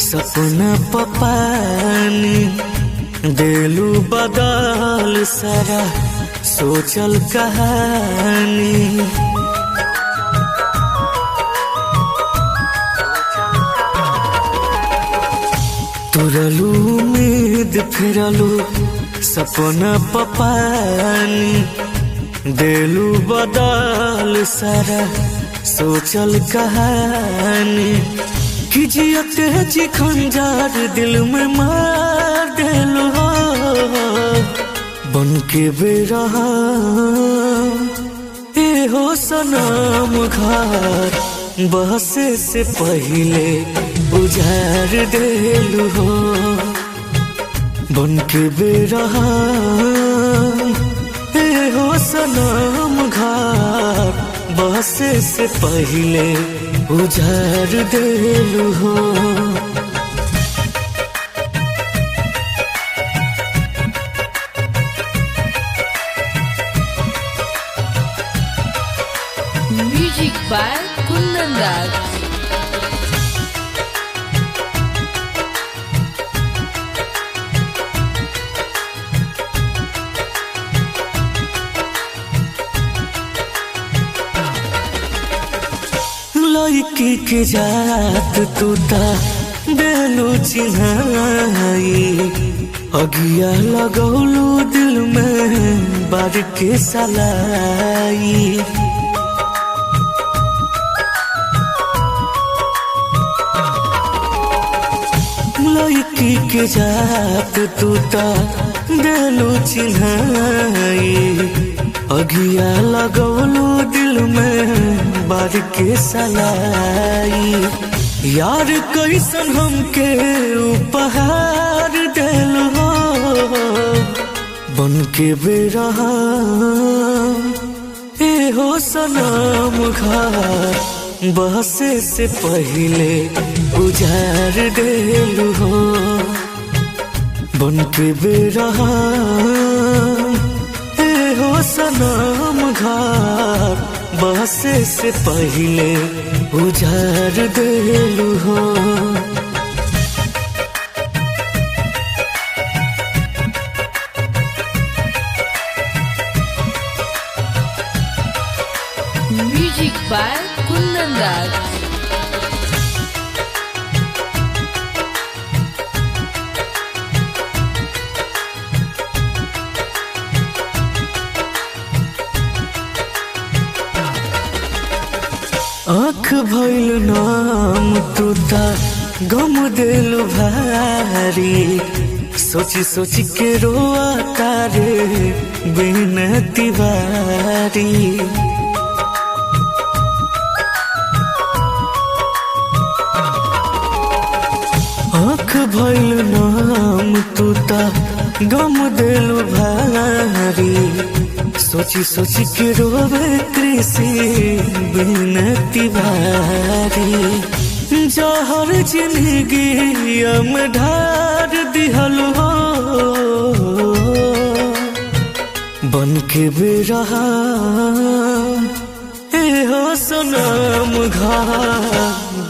सपना पपानी देलू बदल सारा सोचल कहानी। तुरलू उम्मीद फिरलू सपना पपानी देलू बदल सारा सोचल कहानी। किजियत जी खंजार दिल में मार देलू हो बन के बेरहम ए हो सनम घर बसे से पहले उजाड़ देलू हो बन के बेरहम ए हो सनम घर बसे से पहले उजाड़ देलू हो। Music by Kundan Raj. लड़की के जात तूता देलू चिन्हाई अगिया लगौलू दिल में बार के सलाई। लड़की के जात तूता देलू चिन्हाई अगिया लगौलू दिल में बार के सलाई। यार कैसन हमके उपहार देलू हो बन के बेरहम ए हो सनम घर बसे से पहले उजाड़ देलू हो बन के बेरहम ए हो सनम घर बसे से पहले उजाड़ देलू हो। Music by Kundan Raj. आँख भइल नाम तूता गम देलू भारी सोची सोची के रोआ तारे बिन तिवारी। आँख भइल नाम तूता गम देलू भारी सोची सोची के रोवे कृषि बिन तिवारी। जहर जिंदगी में ढार दिहलू हो बन के बेरहम ए हो सनम घर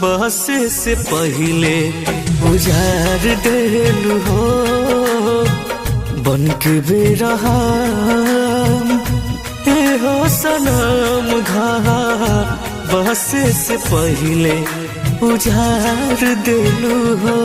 बसे से पहले उजाड़ देलू हो बन के बेरहम ए हो सनम घर बसे से पहले उजाड़ देलू हो।